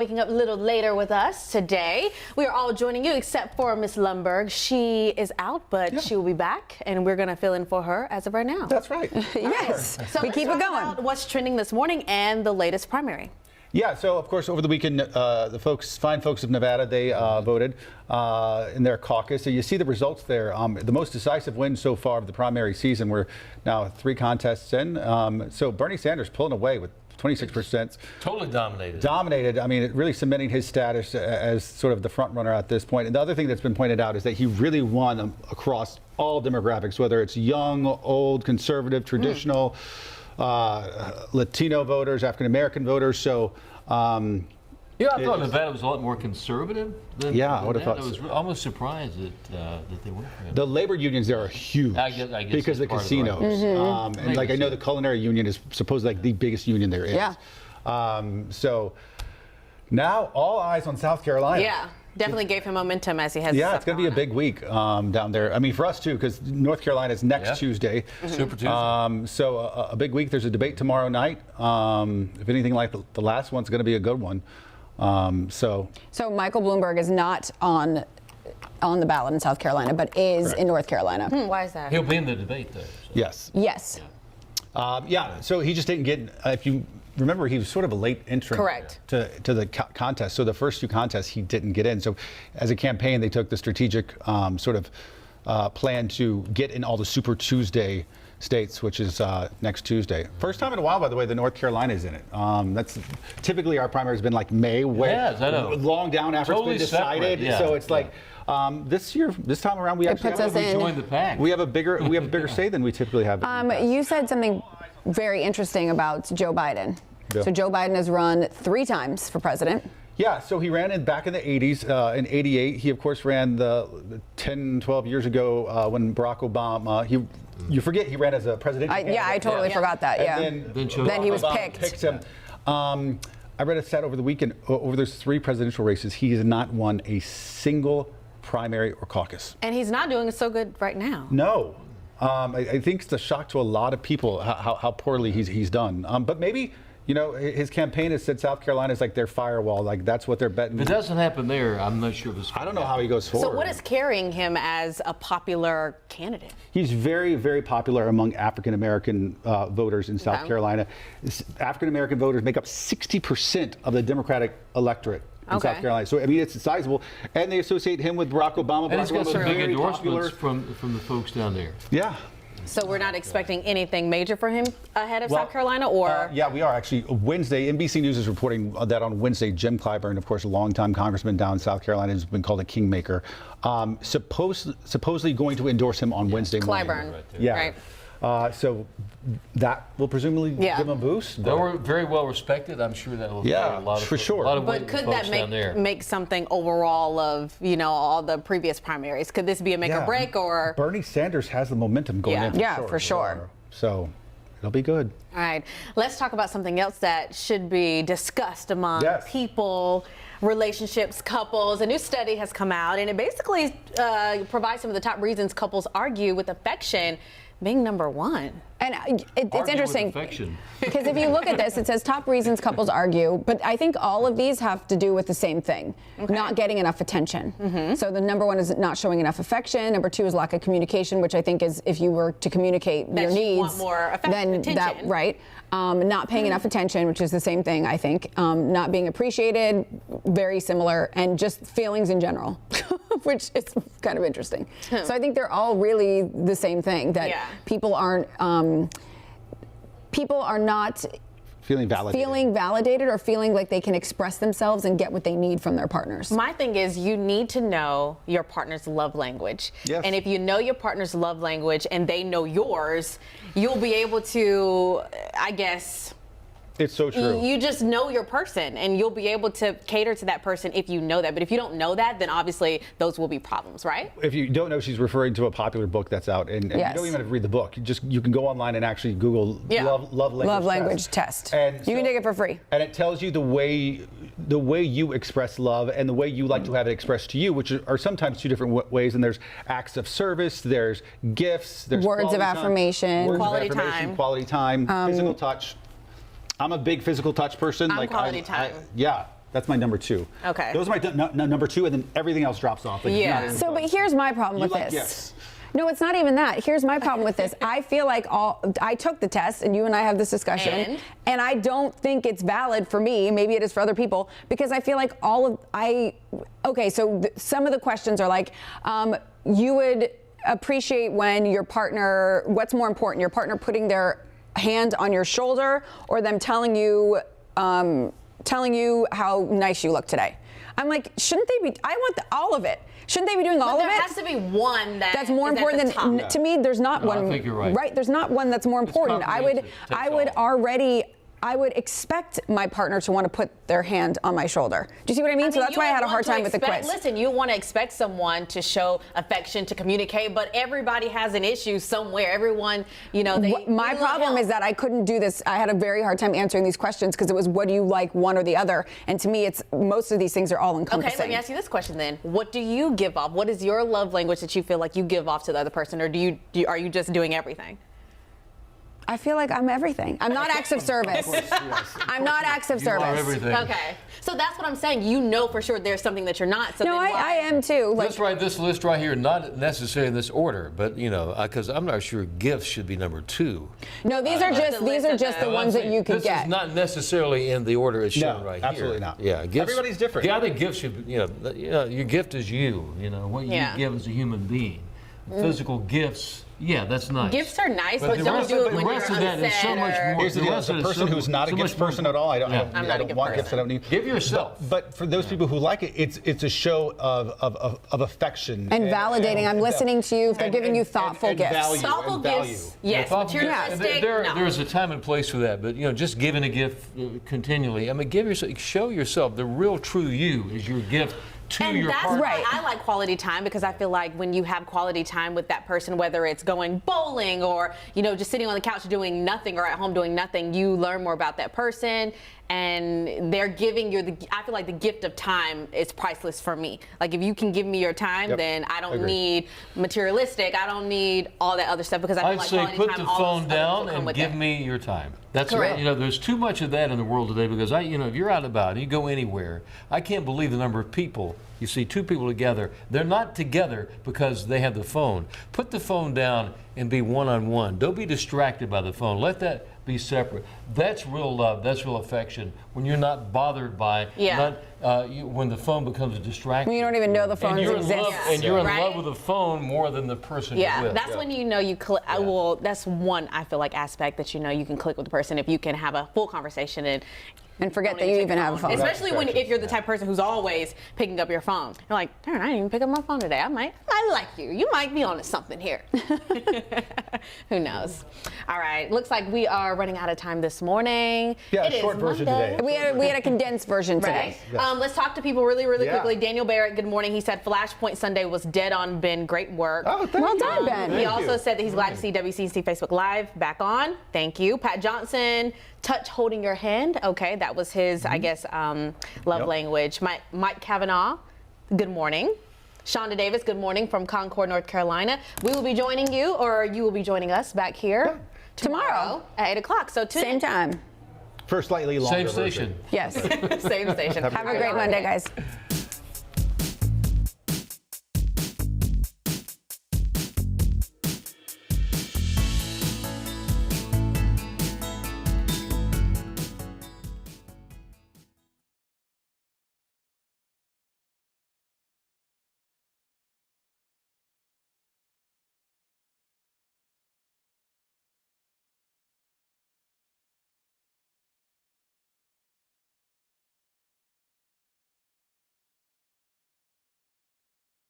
Waking up a little later with us today. We are all joining you except for Miss Lumberg. She is out, but she will be back, and we're going to fill in for her as of right now. That's right. Yes. So we keep it going. About what's trending this morning and the latest primary. Yeah, so of course over the weekend, the fine folks of Nevada, they voted in their caucus. So you see the results there. The most decisive win so far of the primary season. We're now 3 contests in. So Bernie Sanders pulling away with 26%. Totally dominated. Dominated. I mean, really cementing his status as sort of the front runner at this point. And the other thing that's been pointed out is that he really won across all demographics, whether it's young, old, conservative, traditional, Latino voters, African American voters. So, I thought Nevada was a lot more conservative than I would have thought. I was almost surprised that they weren't. The labor unions there are huge I guess because of the casinos. And like I know the culinary union is supposedly like the biggest union there is. Yeah. So now all eyes on South Carolina. Yeah. Definitely gave him momentum as he has. Yeah, it's going to be a big week down there. I mean, for us too, because North Carolina is next Tuesday. Super Tuesday. So a big week. There's a debate tomorrow night. If anything like the last one's going to be a good one. So Michael Bloomberg is not on the ballot in South Carolina, but is in North Carolina. Why is that? He'll be in the debate though. So. Yes. Yes. So he just didn't get. If you remember, he was sort of a late entrant. Correct. To the contest. So the first 2 contests he didn't get in. So as a campaign, they took the strategic sort of plan to get in all the Super Tuesday states, which is next Tuesday. First time in a while, by the way, the North Carolina is in it. That's typically our primary has been like May, long down after it's been decided. So it's like this time around we actually joined the pack. We have a bigger say than we typically have. You said something very interesting about Joe Biden. Yeah. So Joe Biden has run 3 times for president. Yeah, so he ran back in the 80s. In 88, he of course ran the 10, 12 years ago when Barack Obama. You forget he ran as a presidential candidate. I totally forgot that. And then he was Obama picked him. I read a stat over the weekend. Over those 3 presidential races, he has not won a single primary or caucus. And he's not doing so good right now. No. I think it's a shock to a lot of people how poorly he's done. But maybe, his campaign has said South Carolina is like their firewall. Like that's what they're betting. If it doesn't happen there, I'm not sure if it's. I don't know how he goes forward. So what is carrying him as a popular candidate? He's very, very popular among African American voters in South Carolina. African American voters make up 60% of the Democratic electorate in South Carolina. So I mean, it's sizable, and they associate him with Barack Obama. And he's got some big endorsements popular from the folks down there. Yeah. So we're not expecting anything major for him ahead of South Carolina, or? Yeah, we are actually. Wednesday, NBC News is reporting that on Wednesday, Jim Clyburn, of course, a longtime congressman down in South Carolina, has been called a kingmaker, supposedly going to endorse him on Wednesday morning. Clyburn, right. So that will presumably give him a boost. They were very well respected. I'm sure that will a lot of for sure. A lot of but could that make something overall of all the previous primaries? Could this be a make or break, or Bernie Sanders has the momentum going in? For sure. So it'll be good. All right, let's talk about something else that should be discussed among people. Relationships, couples. A new study has come out, and it basically provides some of the top reasons couples argue, with affection being number 1. And it's interesting because if you look at this, it says top reasons couples argue, but I think all of these have to do with the same thing, not getting enough attention. So the number 1 is not showing enough affection. Number 2 is lack of communication, which I think is if you were to communicate your needs, want more then attention. Not paying enough attention, which is the same thing, I think. Not being appreciated, very similar, and just feelings in general, which is kind of interesting. So I think they're all really the same thing, that people are not feeling validated or feeling like they can express themselves and get what they need from their partners. My thing is, you need to know your partner's love language. Yes. And if you know your partner's love language and they know yours, you'll be able to, I guess, It's so true. You just know your person, and you'll be able to cater to that person if you know that. But if you don't know that, then obviously those will be problems, right? If you don't know, she's referring to a popular book that's out, and you don't even have to read the book. You can go online and actually Google love language test. And you can take it for free. And it tells you the way you express love and the way you like to have it expressed to you, which are sometimes two different ways. And there's acts of service, there's gifts, there's words of affirmation, quality time, physical touch. I'm a big physical touch person. Quality time. Yeah. That's my number 2. Okay. Those are my number 2, and then everything else drops off. Like, Yeah. So, but here's my problem with this. Yes. No, it's not even that. Here's my problem with this. I feel like I took the test, and you and I have this discussion, and I don't think it's valid for me. Maybe it is for other people, because I feel like some of the questions are like, you would appreciate when your partner, what's more important, your partner putting their hand on your shoulder or them telling you how nice you look today. I'm like, shouldn't they be? I want all of it. Shouldn't they be doing all of it? There has to be one that's more important than to me. There's not one. I think you're right. Right? There's not one that's more important. I would expect my partner to want to put their hand on my shoulder. Do you see what I mean? So that's why I had a hard time with the quiz. Listen, you want to expect someone to show affection, to communicate, but everybody has an issue somewhere. Everyone, my problem is that I couldn't do this. I had a very hard time answering these questions because it was, what do you like, one or the other? And to me, it's most of these things are all encompassing. Okay, let me ask you this question then. What do you give off? What is your love language that you feel like you give off to the other person, or are you just doing everything? I feel like I'm everything. I'm not acts of service. I'm not acts of service. You are everything. Okay. So that's what I'm saying. You know for sure there's something that you're not. So no, I am too. Let's write this list right here, not necessarily in this order, but because I'm not sure gifts should be number 2. No, these are just the ones that you could get. This is not necessarily in the order it's shown right here. Absolutely not. Yeah, gifts. Everybody's different. Yeah, I think gifts should. Your gift is you. What you give as a human being. Physical gifts. Yeah, that's nice. Gifts are nice, but don't do it when you're upset. The rest of that is so much more. Here's the deal. As a person who's not a gift person at all, I don't want gifts. I don't need. Give yourself. But for those people who like it, it's a show of affection and validating. I'm listening to you. If they're giving you thoughtful gifts, thoughtful gifts. Yes, materialistic. There's a time and place for that, but just giving a gift continually. I mean, show yourself the real true you is your gift. And that's why I like quality time, because I feel like when you have quality time with that person, whether it's going bowling or just sitting on the couch doing nothing or at home doing nothing, you learn more about that person, and they're giving you I feel like the gift of time is priceless for me. Like, if you can give me your time, then I don't need materialistic. I don't need all that other stuff, because I feel like quality time. I'd say put the phone down and give me your time. That's correct. Right. There's too much of that in the world today, because if you're out about and you go anywhere, I can't believe the number of people. You see 2 people together. They're not together because they have the phone. Put the phone down and be one-on-one. Don't be distracted by the phone. Let that be separate. That's real love. That's real affection. When you're not bothered by, when the phone becomes a distraction. When you don't even know the phone exists. And you're in love with the phone more than the person you're with. That's when you click. That's one, I feel like, aspect that you can click with the person, if you can have a full conversation and forget that you even have a phone. Especially if you're the type of person who's always picking up your phone. You're like, darn, I didn't even pick up my phone today. I like you. You might be onto something here. Who knows? All right. Looks like we are running out of time this morning. Yeah, a short version today. We had a condensed version today. Yes. Let's talk to people really quickly. Daniel Barrett, good morning. He said Flashpoint Sunday was dead on, Ben. Great work. Oh, thank you. Well done, Ben. He also said that he's glad to see WCNC Facebook Live back on. Thank you. Pat Johnson, touch holding your hand. Okay, that was his, I guess, love language. Mike Kavanaugh, good morning. Shonda Davis, good morning from Concord, North Carolina. We will be joining you, or you will be joining us back here tomorrow at 8 o'clock. So tune in. Same time. For a slightly longer Same station. Yes. Same station. Have a great Monday, guys.